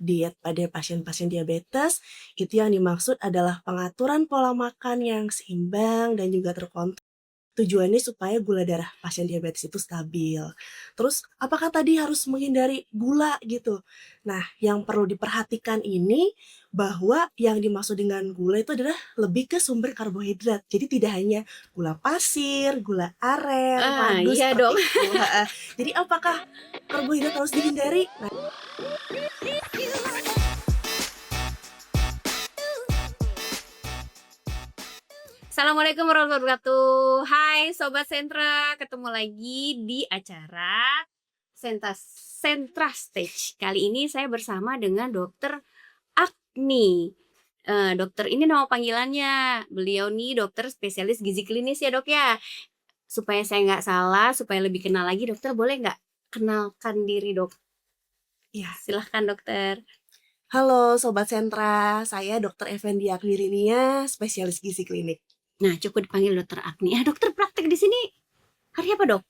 diet pada pasien-pasien diabetes, itu yang dimaksud adalah pengaturan pola makan yang seimbang dan juga terkontrol. Tujuannya supaya gula darah pasien diabetes itu stabil. Terus, apakah tadi harus menghindari gula gitu? Nah, yang perlu diperhatikan ini bahwa yang dimaksud dengan gula itu adalah lebih ke sumber karbohidrat. Jadi tidak hanya gula pasir, gula aren, madu Iya dong. seperti itu. Heeh. Jadi apakah karbohidrat harus dihindari? Nah, Assalamualaikum warahmatullahi wabarakatuh. Hai Sobat Sentra, ketemu lagi di acara Sentra Stage. Kali ini saya bersama dengan Dokter Agni. Dokter ini nama panggilannya. Beliau nih dokter spesialis gizi klinis ya dok ya. Supaya saya nggak salah, supaya lebih kenal lagi dokter, boleh nggak kenalkan diri dok? ya. Silahkan dokter. Halo Sobat Sentra, saya Dr. Effendi Akwirinia, spesialis gizi klinik. Nah, cukup dipanggil dokter Agni. Dokter praktek di sini hari apa dok?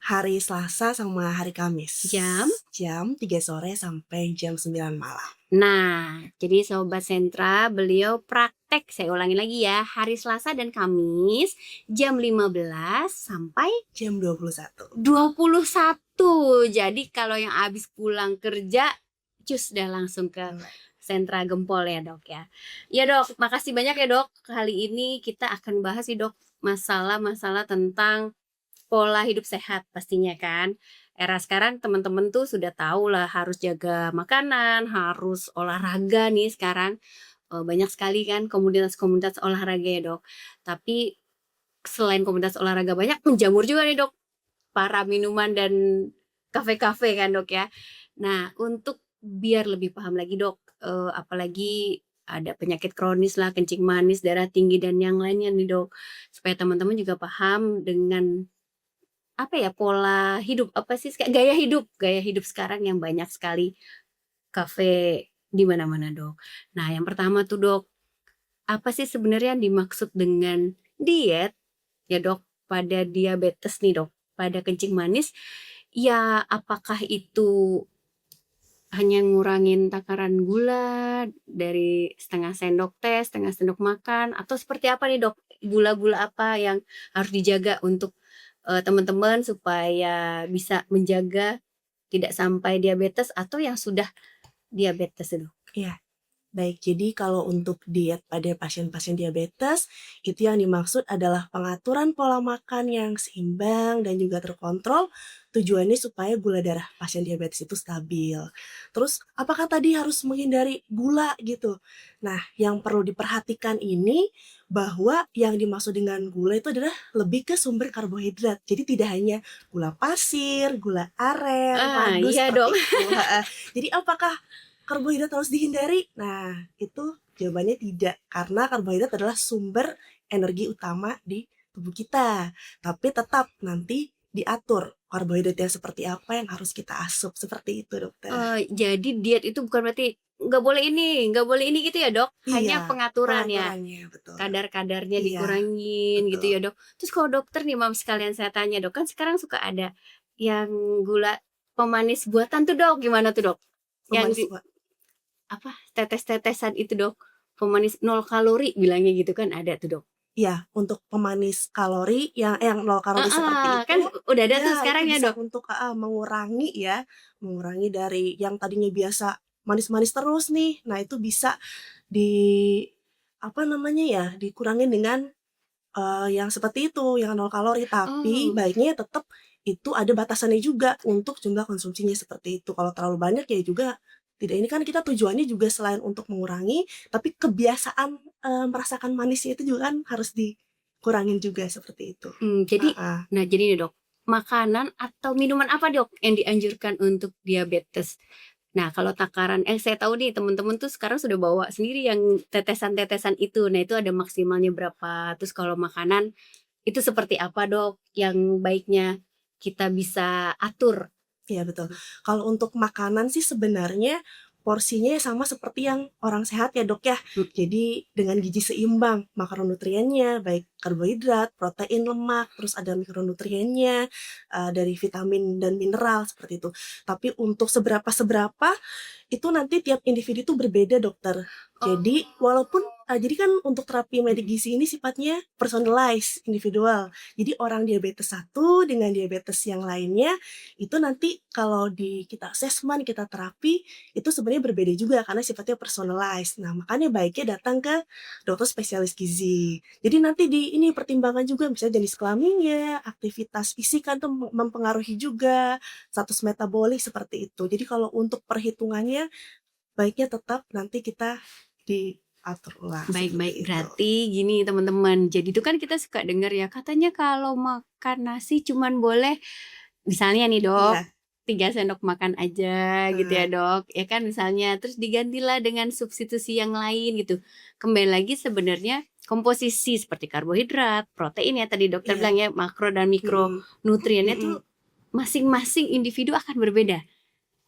Hari Selasa sama hari Kamis. Jam? Jam 3 sore sampai jam 9 malam. Nah, jadi Sobat Sentra, beliau praktek, saya ulangi lagi ya, hari Selasa dan Kamis jam 15 sampai Jam 21. 21. Jadi kalau yang habis pulang kerja, cus dah langsung ke Sentra Gempol ya dok ya. Ya dok, makasih banyak ya dok. Kali ini kita akan bahas sih dok, masalah-masalah tentang pola hidup sehat pastinya kan. Era sekarang teman-teman tuh sudah tahu lah harus jaga makanan, harus olahraga nih sekarang. Banyak sekali kan komunitas-komunitas olahraga ya dok. Tapi selain komunitas olahraga banyak, menjamur juga nih dok. Para minuman dan kafe-kafe kan dok ya. Nah untuk biar lebih paham lagi dok, apalagi ada penyakit kronis lah, kencing manis, darah tinggi dan yang lainnya nih dok. Supaya teman-teman juga paham dengan apa ya, pola hidup, apa sih, kayak gaya hidup sekarang yang banyak sekali kafe di mana-mana dok. Nah yang pertama tuh dok, apa sih sebenarnya yang dimaksud dengan diet ya dok pada diabetes nih dok, pada kencing manis, ya apakah itu hanya ngurangin takaran gula dari setengah sendok teh, setengah sendok makan, atau seperti apa nih dok, gula-gula apa yang harus dijaga untuk teman-teman supaya bisa menjaga tidak sampai diabetes atau yang sudah diabetes itu. Iya. Baik, jadi kalau untuk diet pada pasien-pasien diabetes, itu yang dimaksud adalah pengaturan pola makan yang seimbang dan juga terkontrol. Tujuannya supaya gula darah pasien diabetes itu stabil. Terus, apakah tadi harus menghindari gula gitu? Nah, yang perlu diperhatikan ini bahwa yang dimaksud dengan gula itu adalah lebih ke sumber karbohidrat. Jadi tidak hanya gula pasir, gula aren, madu Iya seperti dong. itu. Jadi apakah karbohidrat harus dihindari? Nah, itu jawabannya tidak, karena karbohidrat adalah sumber energi utama di tubuh kita. Tapi tetap nanti diatur karbohidrat yang seperti apa yang harus kita asup, seperti itu dokter. Jadi diet itu bukan berarti nggak boleh ini gitu ya dok, Iya, hanya pengaturan ya, pengaturannya betul. kadar-kadarnya Iya, dikurangin gitu betul. ya dok. Terus kalau dokter nih mam sekalian saya tanya dok, kan sekarang suka ada yang gula pemanis buatan tuh dok, gimana tuh dok? Yang Pemanis di buat apa, tetes-tetesan itu dok, pemanis 0 kalori bilangnya gitu kan, ada tuh dok. ya, untuk pemanis kalori yang 0 kalori seperti Kan itu, udah ada tuh ya itu sekarang ya bisa dok. untuk mengurangi ya, mengurangi dari yang tadinya biasa manis-manis terus nih. Nah, itu bisa di apa namanya ya, dikurangin dengan, yang seperti itu, yang 0 kalori. Tapi Oh. baiknya tetap itu ada batasannya juga untuk jumlah konsumsinya seperti itu. Kalau terlalu banyak ya juga tidak, ini kan kita tujuannya juga selain untuk mengurangi, tapi kebiasaan, merasakan manisnya itu juga kan harus dikurangin juga seperti itu. Jadi, Heeh. nah jadi nih dok, makanan atau minuman apa dok yang dianjurkan untuk diabetes? Nah kalau takaran, saya tahu nih teman-teman tuh sekarang sudah bawa sendiri yang tetesan-tetesan itu. Nah itu ada maksimalnya berapa? Terus kalau makanan itu seperti apa dok? Yang baiknya kita bisa atur. Iya betul. Kalau untuk makanan sih sebenarnya porsinya sama seperti yang orang sehat ya dok ya. Hmm. Jadi dengan gizi seimbang, makronutriennya baik karbohidrat, protein, lemak, terus ada mikronutriennya dari vitamin dan mineral seperti itu. Tapi untuk seberapa itu nanti tiap individu itu berbeda dokter. Jadi walaupun jadi kan untuk terapi medik gizi ini sifatnya personalized, individual. Jadi orang diabetes satu dengan diabetes yang lainnya itu nanti kalau kita assessment, kita terapi itu sebenarnya berbeda juga karena sifatnya personalized. Nah, makanya baiknya datang ke dokter spesialis gizi. Jadi nanti ini pertimbangan juga misalnya jenis kelaminnya, aktivitas fisik kan tuh mempengaruhi juga, status metabolik seperti itu. Jadi kalau untuk perhitungannya baiknya tetap nanti kita diatur ulang Baik-baik, seperti itu. berarti gini teman-teman. Jadi itu kan kita suka dengar ya, katanya kalau makan nasi cuman boleh misalnya nih dok, Iya. 3 sendok makan aja gitu ya dok, ya kan misalnya, terus digantilah dengan substitusi yang lain gitu. Kembali lagi sebenarnya komposisi seperti karbohidrat, protein ya tadi dokter Iya. bilang ya, makro dan mikronutriennya tuh masing-masing individu akan berbeda.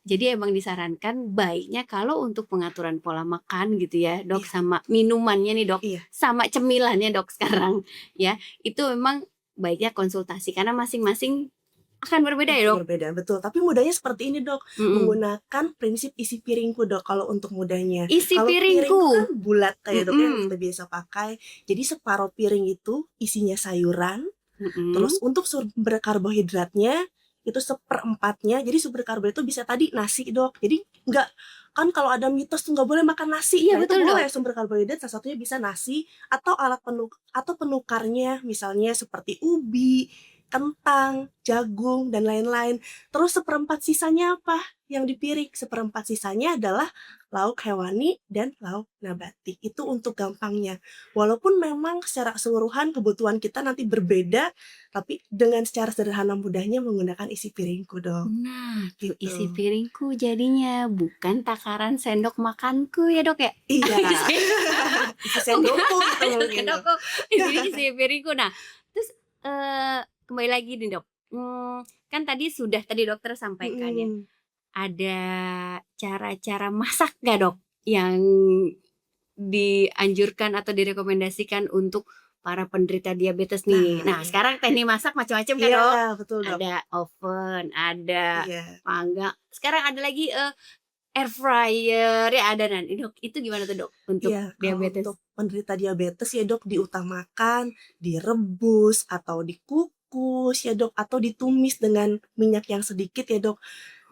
Jadi emang disarankan baiknya kalau untuk pengaturan pola makan gitu ya dok, Iya. sama minumannya nih dok, Iya. sama cemilannya dok sekarang ya, itu memang baiknya konsultasi karena masing-masing akan berbeda ya dok. Berbeda, betul. Tapi mudahnya seperti ini dok, menggunakan prinsip isi piringku dok kalau untuk mudahnya. Isi Kalau piringku piringku kan bulat kayak dok yang kita biasa pakai. Jadi separuh piring itu isinya sayuran. Terus untuk sumber karbohidratnya itu 1/4-nya. Jadi sumber karbohidrat itu bisa tadi nasi dok. Jadi nggak, kan kalau ada mitos tuh nggak boleh makan nasi. Iya, Nah itu betul, boleh Dok. sumber karbohidrat salah satunya bisa nasi atau atau penukarnya misalnya seperti ubi, kentang, jagung dan lain-lain. Terus 1/4 sisanya apa? Yang di piring 1/4 sisanya adalah lauk hewani dan lauk nabati. Itu untuk gampangnya. Walaupun memang secara keseluruhan kebutuhan kita nanti berbeda, tapi dengan secara sederhana mudahnya menggunakan isi piringku dong. Nah, tuh Gitu. isi piringku jadinya bukan takaran sendok makanku ya dok ya? Iya. Isi sendokku gitu mungkin dok. Sendokku, jadi isi piringku. Nah, terus kembali lagi nih dok, kan tadi dokter sampaikan ya, ada cara-cara masak nggak dok yang dianjurkan atau direkomendasikan untuk para penderita diabetes nih. Nah, sekarang teknik masak macam-macam kan dok? Iya, betul dok. Ada oven, ada Iya. panggang. Sekarang ada lagi air fryer ya ada nanti dok. Itu gimana tuh dok untuk diabetes? Untuk penderita diabetes ya dok diutamakan direbus atau dikukus ya dok atau ditumis dengan minyak yang sedikit ya dok.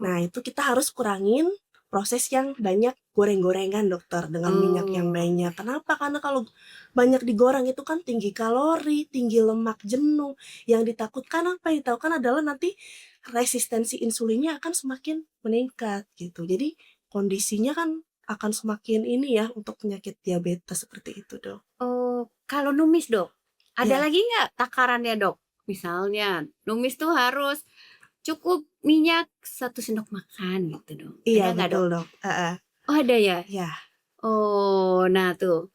Nah itu kita harus kurangin proses yang banyak goreng-gorengan dokter dengan minyak yang banyak. Kenapa? Karena kalau banyak digoreng itu kan tinggi kalori, tinggi lemak jenuh. Yang ditakutkan apa? Yang ditakutkan adalah nanti resistensi insulinnya akan semakin meningkat gitu. Jadi kondisinya kan akan semakin ini ya untuk penyakit diabetes seperti itu dok. Oh, kalau numis dok, ada Iya. lagi nggak takarannya dok? Misalnya numis tuh harus cukup minyak 1 sendok makan gitu dong. Iya Ada nggak betul dok? dok. Oh ada ya? Ya. Oh, nah tuh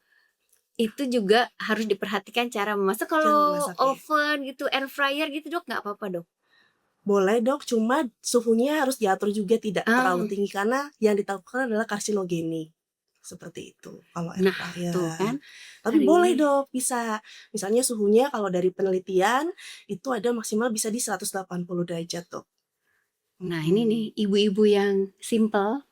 itu juga harus diperhatikan cara memasak. Kalau oven gitu, air fryer gitu dok, nggak apa-apa dok? Boleh dok, cuma suhunya harus diatur juga tidak terlalu tinggi karena yang ditakutkan adalah karsinogenik. Seperti itu kalau air fryer. Tuh kan. Tapi boleh dok, bisa. Misalnya suhunya kalau dari penelitian itu ada maksimal bisa di 180 derajat dok. Nah ini nih ibu-ibu yang simple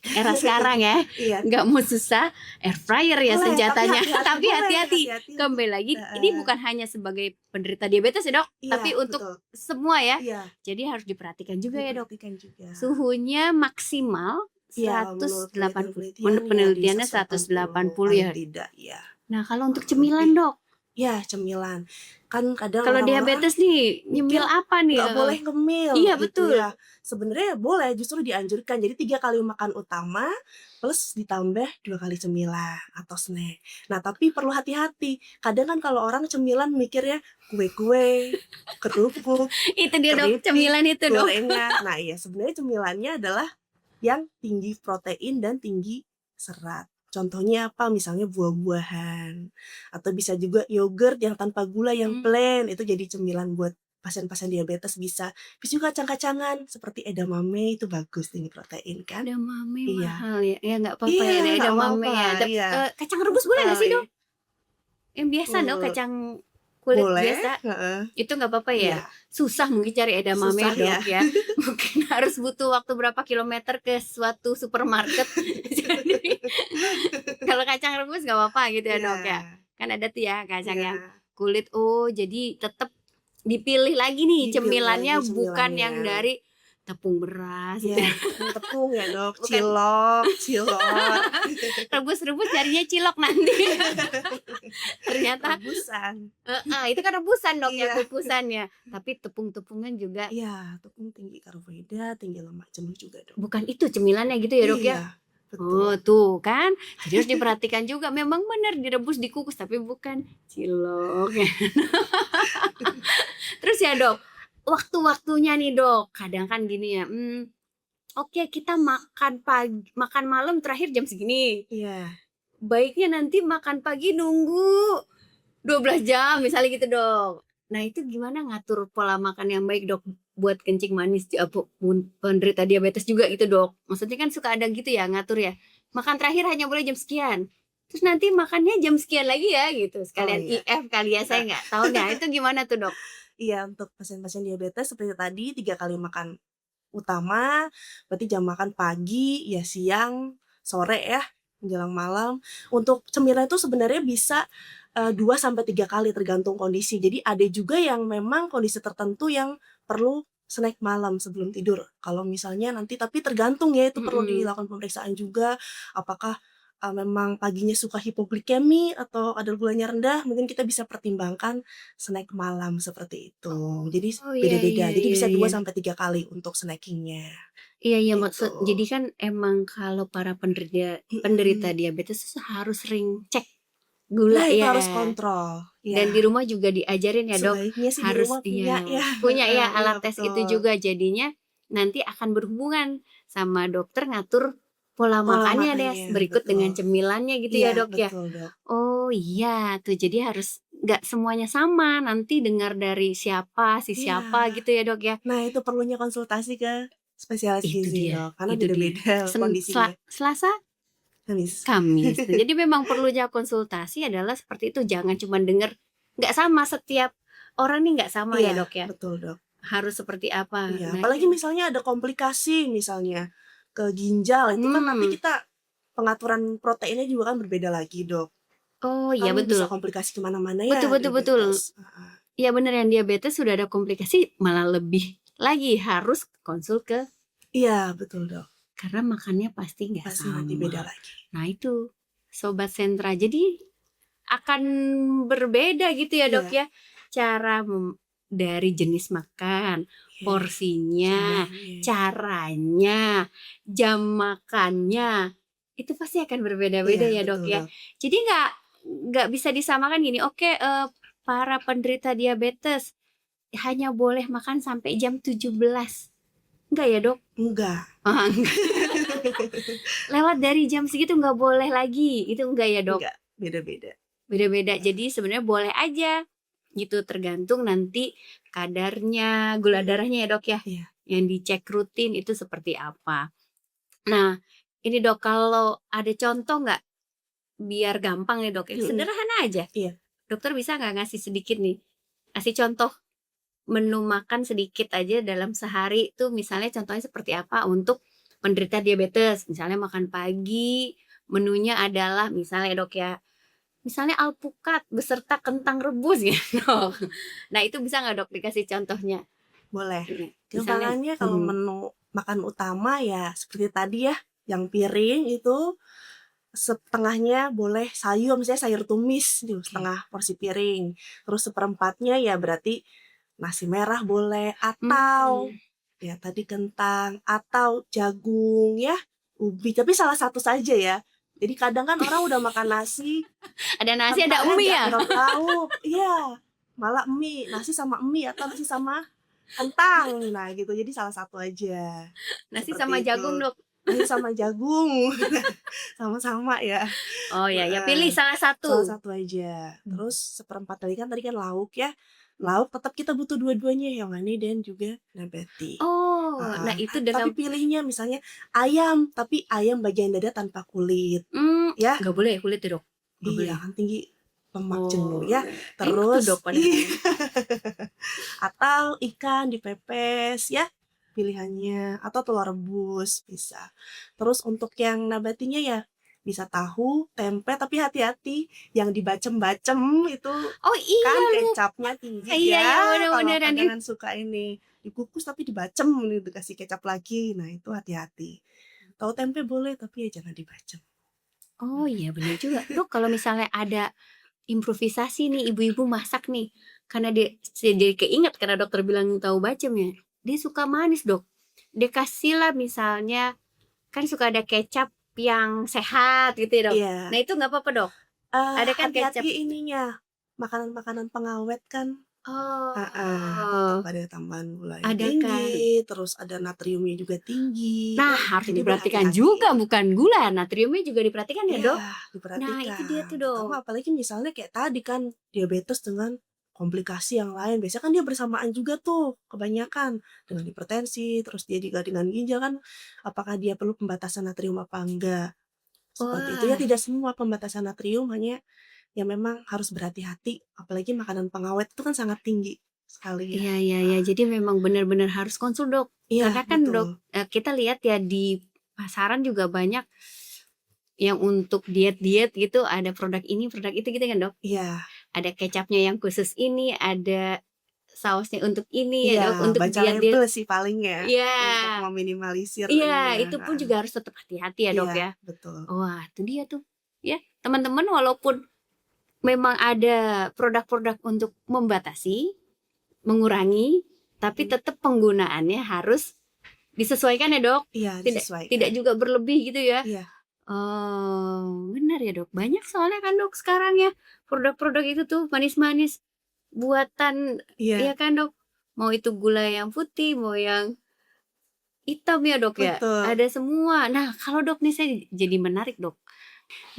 era sekarang ya, nggak mau susah, air fryer ya boleh, senjatanya. Tapi hati-hati. Kembali lagi, ini bukan hanya sebagai penderita diabetes ya dok, tapi untuk semua ya. Jadi harus diperhatikan juga ya dok. Suhunya maksimal 180. Menurut penelitiannya 180 ya. Tidak ya. Nah kalau untuk cemilan dok? Ya cemilan. Kan kadang kalau diabetes nih nyemil apa nih? Gak boleh ngemil. Iya gitu betul. Ya. Sebenarnya boleh, justru dianjurkan. Jadi 3 kali makan utama plus ditambah 2 kali cemilan atau snack. Nah tapi perlu hati-hati. Kadang kan kalau orang cemilan mikirnya kue-kue, kerupuk. Itu dia dok, cemilan itu dok. Gorengan. Nah iya sebenarnya cemilannya adalah yang tinggi protein dan tinggi serat. Contohnya apa? Misalnya buah-buahan. Atau bisa juga yogurt yang tanpa gula yang plain. Itu jadi cemilan buat pasien-pasien diabetes bisa. Bisa juga kacang-kacangan seperti edamame itu bagus, tinggi protein kan. Edamame Iya. mahal ya. Ya nggak apa-apa Iya, ya ada nggak edamame apa-apa, ya. iya. Kacang rebus boleh nggak sih, Sekali. Dok? Yang biasa dong, kacang kulit Boleh, biasa. heeh. Itu nggak apa-apa ya? Iya. Susah mungkin cari edamame, Susah ya. Dok ya. Mungkin harus butuh waktu berapa kilometer ke suatu supermarket. Jadi kalau kacang rebus nggak apa-apa gitu ya, Dok ya. Iya. Kan ada tuh ya kacang yang Iya. kulit. Oh, jadi tetap dipilih lagi nih Dipilih cemilannya lagi bukan yang cemilannya. dari tepung beras. Iya, tepung ya, Dok. Bukan. Cilok, cilor. Rebus-rebus jadinya cilok nanti. Ternyata Rebusan. itu kan rebusan, Dok ya, Iya. kukusannya. Tapi tepung-tepungan juga Iya, tepung tinggi karbohidrat, tinggi lemak jenuh juga, Dok. bukan itu cemilannya gitu ya, Dok ya? Iya, betul. Oh, tuh kan. Jadi harus diperhatikan juga. Memang benar direbus, dikukus, tapi bukan cilok. Terus ya, Dok, waktu-waktunya nih, Dok. Kadang kan gini ya. Oke, kita makan pagi, makan malam terakhir jam segini. Iya. Baiknya nanti makan pagi nunggu 12 jam misalnya gitu, Dok. Nah, itu gimana ngatur pola makan yang baik, Dok, buat kencing manis penderita diabetes juga gitu, Dok. Maksudnya kan suka ada gitu ya ngatur ya. Makan terakhir hanya boleh jam sekian. Terus nanti makannya jam sekian lagi ya gitu. Sekalian iya. IF kali ya, saya nggak tahu. Nah, itu gimana tuh, Dok? Iya, untuk pasien-pasien diabetes seperti tadi 3 kali makan utama, berarti jam makan pagi, ya siang, sore ya, menjelang malam. Untuk cemilan itu sebenarnya bisa 2 sampai 3 kali tergantung kondisi. Jadi ada juga yang memang kondisi tertentu yang perlu snack malam sebelum tidur. Kalau misalnya nanti tapi tergantung ya, itu perlu dilakukan pemeriksaan juga apakah memang paginya suka hipoglikemi atau kadar gulanya rendah, mungkin kita bisa pertimbangkan snack malam seperti itu. Jadi Oh, iya, beda-beda. iya, Jadi bisa iya, 2 iya. sampai 3 kali untuk snackingnya. Iya, Gitu. jadi kan emang kalau para penderita diabetes itu harus sering cek gula Nah, itu ya. harus kontrol. Dan di rumah juga diajarin ya, Dok. Sebaiknya sih di Harus rumah punya ya. punya ya Iya, alat tes itu betul. juga. Jadinya nanti akan berhubungan sama dokter ngatur pola Pola makannya deh makannya, berikut betul. dengan cemilannya gitu ya, Iya, Dok ya. betul, Dok. Oh iya, tuh jadi harus nggak semuanya sama. Nanti dengar dari siapa, si siapa Iya. gitu ya, Dok ya. Nah, itu perlunya konsultasi ke spesialis Itu gizi, dia, Dok. Karena itu dia. beda-beda kondisinya. Selasa, Kamis. Kamis. Jadi memang perlunya konsultasi adalah seperti itu. Jangan cuma dengar, nggak sama setiap orang nih nggak sama ya, Iya, Dok ya. betul, Dok. Harus seperti apa. Iya, Nah, apalagi misalnya ada komplikasi misalnya ke ginjal, itu kan nanti kita pengaturan proteinnya juga kan berbeda lagi, Dok. oh iya, Kan betul. bisa komplikasi kemana-mana ya Betul. diabetes. Iya bener, yang diabetes sudah ada komplikasi malah lebih lagi harus konsul ke, Iya, betul, Dok. karena makannya pasti nggak Pasti sama. nanti beda lagi. Nah itu Sobat Sentra, jadi akan berbeda gitu ya, Dok ya, cara dari jenis makan, Iya, porsinya, jumlahnya. caranya, jam makannya, itu pasti akan berbeda-beda ya, Dok betul, ya. Jadi nggak bisa disamakan gini. Oke, para penderita diabetes hanya boleh makan sampai jam 17. Enggak ya, Dok? Enggak. Lewat dari jam segitu nggak boleh lagi. Itu enggak ya, Dok? Enggak, beda-beda. Beda-beda. Jadi sebenarnya boleh aja. Gitu tergantung nanti kadarnya, gula darahnya ya, Dok ya. Iya. Yang dicek rutin itu seperti apa. Nah, ini Dok, kalau ada contoh nggak? Biar gampang nih, Dok. Sederhana aja. Iya. Dokter bisa nggak ngasih sedikit nih? Kasih contoh menu makan sedikit aja dalam sehari tuh, misalnya contohnya seperti apa untuk penderita diabetes. Misalnya makan pagi, menunya adalah misalnya, Dok ya, misalnya alpukat beserta kentang rebus gitu. Nah itu bisa nggak, Dok, dikasih contohnya? Boleh. Misalnya, Gampangannya kalau menu makan utama ya seperti tadi ya, yang piring itu setengahnya boleh sayur, misalnya sayur tumis setengah porsi piring. Terus seperempatnya ya berarti nasi merah boleh, atau ya tadi kentang, atau jagung ya, ubi, tapi salah satu saja ya. Jadi kadang kan orang udah makan nasi, ada nasi, ada mie ya? Nggak tahu, iya, malah mie, nasi sama mie atau nasi sama kentang, nah gitu. Jadi salah satu aja. Nasi Seperti sama itu. jagung, Dok. Nasi sama jagung, sama-sama ya. Oh ya, pilih salah satu. Salah satu aja. Terus seperempat tadi kan lauk ya. lauk tetap kita butuh dua-duanya, hewani dan juga nabati. Oh, nah itu Tapi dengan pilihnya misalnya ayam, tapi ayam bagian dada tanpa kulit, ya. nggak boleh kulit ya, Dok? Nggak Iya, boleh? kan tinggi lemak jenuh Oh, ya. enak tuh, Dok, Terus padahal. atau ikan dipepes ya pilihannya, atau telur rebus bisa. Terus untuk yang nabatinya ya bisa tahu, tempe, tapi hati-hati yang dibacem-bacem itu Oh kan iya, kecapnya tinggi iya ya, ya. Kalau bener-beneran kadang suka ini dikukus tapi dibacem nih dikasih kecap lagi. Nah, itu hati-hati. Tahu tempe boleh tapi ya jangan dibacem. Oh iya bener juga. Dok, kalau misalnya ada improvisasi nih ibu-ibu masak nih, karena saya jadi keinget karena dokter bilang tahu bacem ya, dia suka manis, Dok. Dia kasihlah misalnya, kan suka ada kecap yang sehat gitu ya, Dok. Iya. Nah itu nggak apa-apa, Dok? Ada kan kecap. Hati-hati ininya, makanan-makanan pengawet kan. Tetap Oh, ada tambahan gula yang ada kan. tinggi, terus ada natriumnya juga tinggi Nah, ya, harus jadi diperhatikan juga berhati-hati. bukan gula, natriumnya juga diperhatikan ya, Iya, Dok? Nah, itu dia diperhatikan. tuh, Dok. Terutama apalagi misalnya kayak tadi kan, diabetes dengan komplikasi yang lain. Biasanya kan dia bersamaan juga tuh, kebanyakan. Dengan hipertensi, terus dia juga dengan ginjal kan, apakah dia perlu pembatasan natrium apa enggak. Seperti itu ya, Wah, tidak semua pembatasan natrium, hanya ya memang harus berhati-hati. Apalagi makanan pengawet itu kan sangat tinggi sekali ya. iya iya iya. Jadi memang benar-benar harus konsul, Dok. Iya, Karena kan, Dok, betul. kita lihat ya di pasaran juga banyak yang untuk diet-diet gitu, ada produk ini, produk itu gitu kan, Dok? Iya, Ada kecapnya yang khusus ini, ada sausnya untuk ini ya, iya, Dok, untuk baca label diet-diet. sih paling ya, Iya. untuk meminimalisir Iya, ininya, itu pun juga harus tetap hati-hati ya, Dok, iya, ya. betul. Wah, itu dia tuh. Ya, teman-teman walaupun memang ada produk-produk untuk membatasi, mengurangi, tapi tetap penggunaannya harus disesuaikan ya, Dok. Iya, Tidak tidak disesuaikan. juga berlebih gitu ya. Iya, Oh, benar ya, Dok. Banyak soalnya kan, Dok, sekarang ya produk-produk itu tuh manis-manis buatan ya iya, kan, Dok. Mau itu gula yang putih, mau yang hitam ya, Dok, ya. betul. Ada semua. Nah, kalau Dok nih saya jadi menarik, Dok.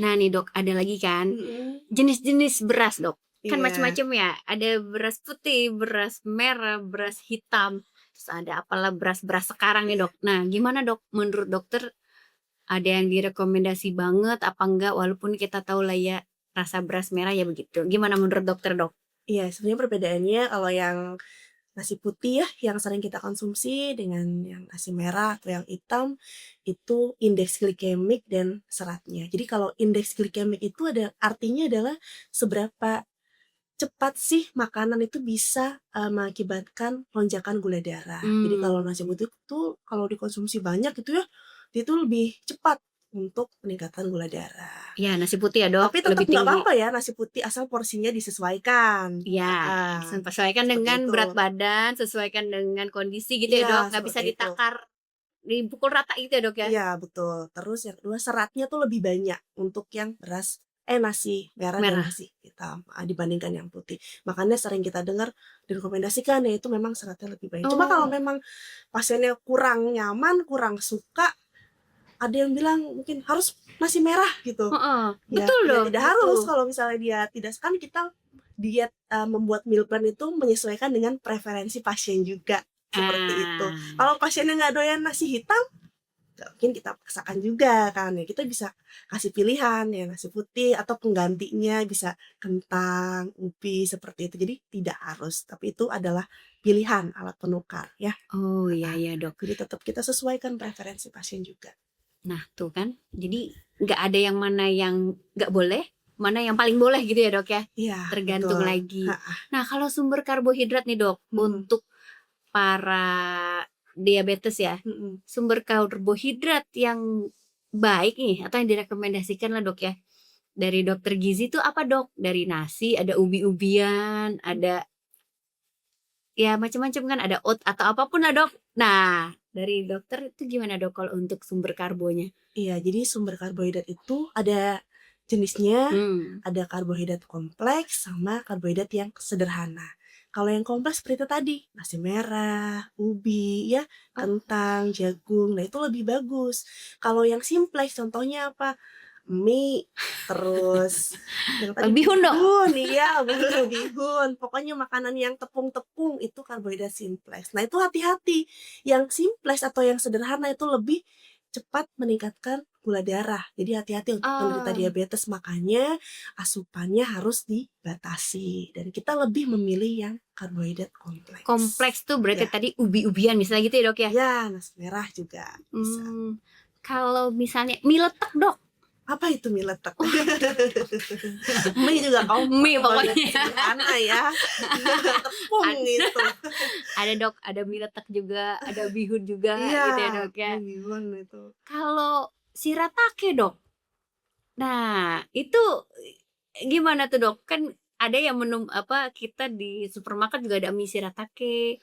Nah nih, Dok, ada lagi kan Mhm, jenis-jenis beras, Dok. Kan iya. macam-macam ya. Ada beras putih, beras merah, beras hitam. Terus ada apalah beras-beras sekarang nih, Dok. Nah, gimana, Dok? Menurut dokter ada yang direkomendasi banget apa enggak walaupun kita tahu lah ya rasa beras merah ya begitu. Gimana menurut dokter, Dok? Iya, sebenarnya perbedaannya kalau yang nasi putih ya, yang sering kita konsumsi dengan yang nasi merah atau yang hitam, itu indeks glikemik dan seratnya. Jadi kalau indeks glikemik itu artinya adalah seberapa cepat sih makanan itu bisa, mengakibatkan lonjakan gula darah. Jadi kalau Hmm. nasi putih itu kalau dikonsumsi banyak gitu ya, dia itu lebih cepat untuk peningkatan gula darah. Ya, nasi putih ya, Dok, Tapi tetap lebih nggak tinggi. apa-apa ya nasi putih asal porsinya disesuaikan. Ya, sesuaikan Seperti dengan itu. berat badan, sesuaikan dengan kondisi gitu ya, Iya, Dok. Nggak bisa seperti itu. ditakar, dipukul rata gitu ya, Dok ya. Iya, betul. Terus yang kedua seratnya tuh lebih banyak untuk yang nasi merah dan Merah. nasi hitam, dibandingkan yang putih. Makanya sering kita dengar direkomendasikan ya itu memang seratnya lebih banyak. Cuma kalau Oh, memang pasiennya kurang nyaman, kurang suka, ada yang bilang mungkin harus nasi merah gitu. heeh, Ya, betul ya loh, tidak gitu. harus kalau misalnya dia tidak kan kita diet membuat meal plan itu menyesuaikan dengan preferensi pasien juga, seperti itu. Ah, Kalau pasiennya nggak doyan nasi hitam, nggak mungkin kita paksakan juga kan ya, kita bisa kasih pilihan ya nasi putih atau penggantinya bisa kentang, ubi, seperti itu. Jadi tidak harus, tapi itu adalah pilihan alat penukar ya. oh iya Heeh. iya, Dok. Jadi tetap kita sesuaikan preferensi pasien juga. Nah, tuh kan. Jadi nggak ada yang mana yang nggak boleh, mana yang paling boleh gitu ya, Dok ya. Iya, Tergantung betul. lagi. Heeh, Nah, kalau sumber karbohidrat nih, Dok, mhm, untuk para diabetes ya. mhm. Sumber karbohidrat yang baik nih atau yang direkomendasikan lah, Dok ya. Dari dokter gizi itu apa, Dok? Dari nasi, ada ubi-ubian, ada ya macam-macam kan, ada oat atau apapun lah, Dok. Nah, dari dokter itu gimana, Dok, kalau untuk sumber karbonya? Iya, jadi sumber karbohidrat itu ada jenisnya, Hmm. ada karbohidrat kompleks sama karbohidrat yang sederhana. Kalau yang kompleks seperti itu tadi, nasi merah, ubi, ya, Oh, kentang, jagung, nah itu lebih bagus. Kalau yang simpleks contohnya apa? mie, terus yang tadi Bihun dong. iya bihun. Pokoknya makanan yang tepung-tepung itu karbohidrat simplex. Nah itu hati-hati, yang simplex atau yang sederhana itu lebih cepat meningkatkan gula darah. Jadi hati-hati untuk penderita diabetes, makanya asupannya harus dibatasi. Dan kita lebih memilih yang karbohidrat kompleks. Kompleks tuh berarti Ya. tadi ubi-ubian misalnya gitu ya dok ya? Ya, nasi merah juga bisa. Kalau misalnya mie letek dok, Apa itu mie letek? Mie juga mie pokoknya. sederhana ya. Tepung gitu. Ada dok, ada mie letek juga, ada bihun juga Iya, gitu ya dok ya. bihun itu. Kalau shiratake dok, nah itu gimana tuh dok? Kan ada yang kita di supermarket juga ada mie shiratake,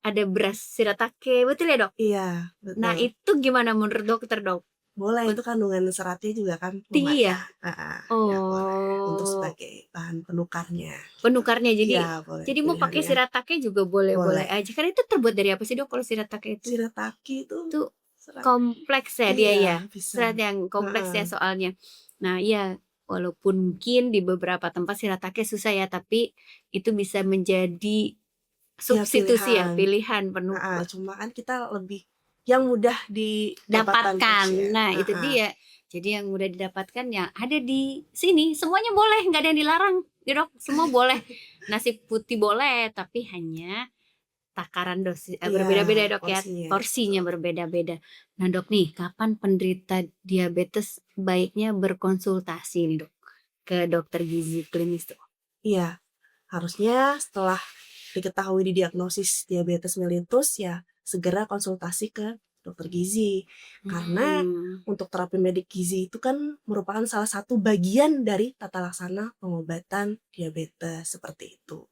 ada beras shiratake, betul ya dok? Iya, betul. Nah itu gimana menurut dokter dok? Boleh, itu kandungan seratnya juga kan Tinggi ya? ya boleh. Untuk sebagai bahan penukarnya. Penukarnya jadi Iya, boleh. jadi mau pakai shiratake juga boleh aja. Karena itu terbuat dari apa sih dok kalau shiratake itu? Shiratake itu serat. Kompleks ya dia ya. Bisa. Serat yang kompleks ya soalnya. Nah iya, walaupun mungkin di beberapa tempat shiratake susah ya, tapi itu bisa menjadi substitusi ya, pilihan penukur. Cuma kan kita lebih yang mudah didapatkan. Nah itu dia. Jadi yang mudah didapatkan yang ada di sini semuanya boleh, nggak ada yang dilarang ya dok, semua boleh. Nasi putih boleh, tapi hanya takaran dosis berbeda-beda ya dok ya, porsinya berbeda-beda. Nah dok nih, kapan penderita diabetes baiknya berkonsultasi nih dok ke dokter gizi klinis tuh? Iya, harusnya setelah diketahui didiagnosis diabetes mellitus ya segera konsultasi ke dokter gizi. Karena untuk terapi medik gizi itu kan merupakan salah satu bagian dari tata laksana pengobatan diabetes seperti itu.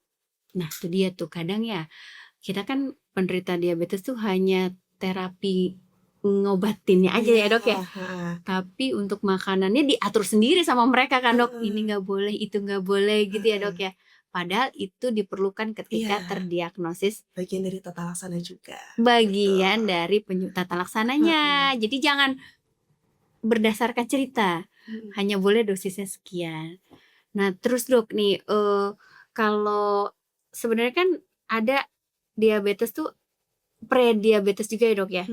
Nah itu dia tuh, kadang ya kita kan penderita diabetes tuh hanya terapi ngobatinnya aja ya dok ya. Tapi untuk makanannya diatur sendiri sama mereka kan dok. Ini nggak boleh, itu nggak boleh gitu ya dok ya. Padahal itu diperlukan ketika terdiagnosis. Bagian dari tata laksana juga. Bagian dari tata laksananya. Jadi jangan berdasarkan cerita. Hanya boleh dosisnya sekian. Nah terus dok nih, kalau sebenarnya kan ada diabetes tuh pre-diabetes juga ya dok ya.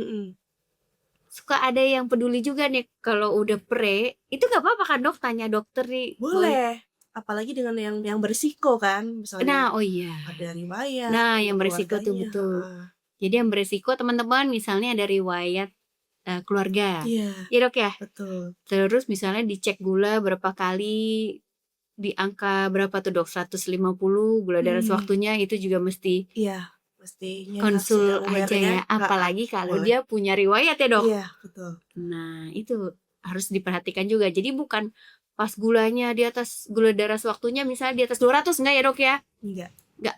Suka ada yang peduli juga nih kalau udah pre, itu nggak apa-apa kan dok? Tanya dokter nih. Boleh. Apalagi dengan yang berisiko kan, misalnya. Nah, iya. Ada riwayat. Nah, yang berisiko tuh betul. Jadi yang berisiko teman-teman misalnya ada riwayat keluarga. Iya. Ya dok ya. Betul. Terus misalnya dicek gula berapa kali, di angka berapa tuh dok? 150 gula darah sewaktunya, itu juga mesti. Iya. Mestinya konsul aja ya, apalagi kalau dia punya riwayat ya dok. Iya betul. Nah itu harus diperhatikan juga. Jadi bukan pas gulanya di atas, gula darah sewaktunya misalnya di atas 200, enggak ya dok ya? Enggak.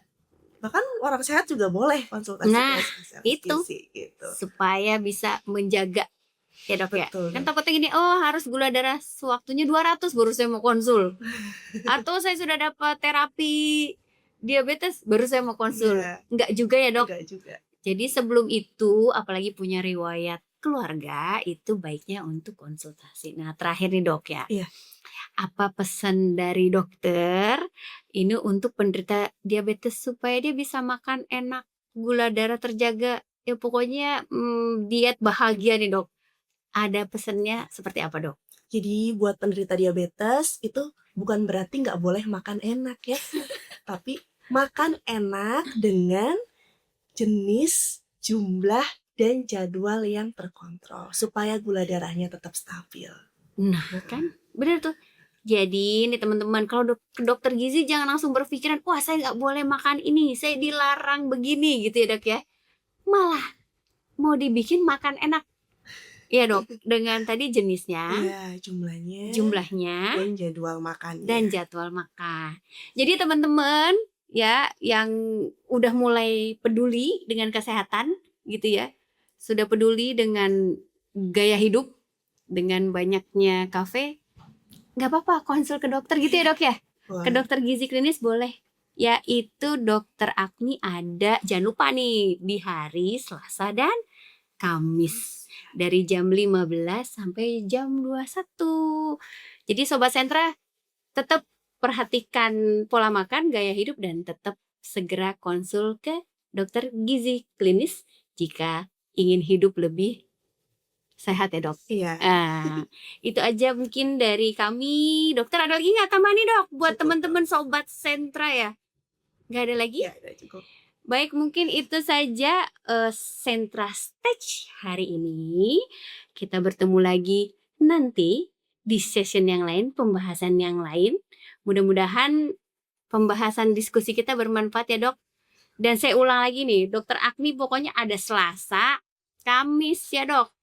Bahkan orang sehat juga boleh konsultasi. Nah itu gitu. Supaya bisa menjaga ya dok ya. Kan takutnya gini, harus gula darah sewaktunya 200 baru saya mau konsul. Atau saya sudah dapat terapi diabetes baru saya mau konsul. Enggak juga ya dok. Enggak juga. Jadi sebelum itu apalagi punya riwayat keluarga itu baiknya untuk konsultasi. Nah terakhir nih dok ya. Iya. Apa pesan dari dokter ini untuk penderita diabetes supaya dia bisa makan enak, gula darah terjaga, ya pokoknya diet bahagia nih dok. Ada pesannya seperti apa dok? Jadi buat penderita diabetes itu bukan berarti nggak boleh makan enak ya. Tapi makan enak dengan jenis, jumlah, dan jadwal yang terkontrol supaya gula darahnya tetap stabil. Nah kan benar tuh. Jadi nih teman-teman, kalau ke dokter gizi jangan langsung berpikiran, wah saya nggak boleh makan ini, saya dilarang begini gitu ya dok ya. Malah mau dibikin makan enak. Iya dok, dengan tadi jenisnya, jumlahnya, dan jadwal makan. Jadi teman-teman ya yang udah mulai peduli dengan kesehatan gitu ya, sudah peduli dengan gaya hidup, dengan banyaknya kafe, nggak apa-apa konsul ke dokter gitu ya dok ya. Ke dokter gizi klinis boleh. Yaitu dokter Agni ada, jangan lupa nih, di hari Selasa dan Kamis. dari jam 15 sampai jam 21. Jadi Sobat Sentra tetap perhatikan pola makan, gaya hidup, dan tetap segera konsul ke dokter gizi klinis jika ingin hidup lebih sehat ya dok. Iya. Itu aja mungkin dari kami. Dokter ada lagi nggak tambahan nih dok buat Cukup, teman-teman Sobat Sentra ya? Nggak ada lagi? Iya, udah cukup. Baik, mungkin itu saja Sentra Stage hari ini. Kita bertemu lagi nanti di session yang lain, pembahasan yang lain. Mudah-mudahan pembahasan diskusi kita bermanfaat ya dok. Dan saya ulang lagi nih, Dokter Agni pokoknya ada Selasa, Kamis ya dok.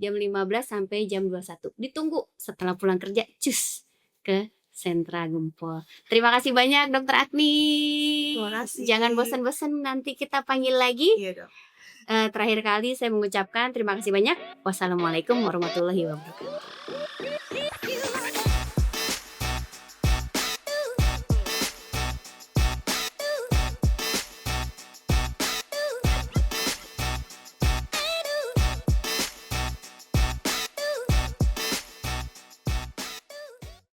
Jam 15 sampai jam 21. Ditunggu setelah pulang kerja, cus ke Sentra Gempol. Terima kasih banyak Dokter Agni. Terima kasih. Jangan bosan-bosan, nanti kita panggil lagi. Iya dok. Terakhir kali saya mengucapkan terima kasih banyak. Wassalamualaikum warahmatullahi wabarakatuh.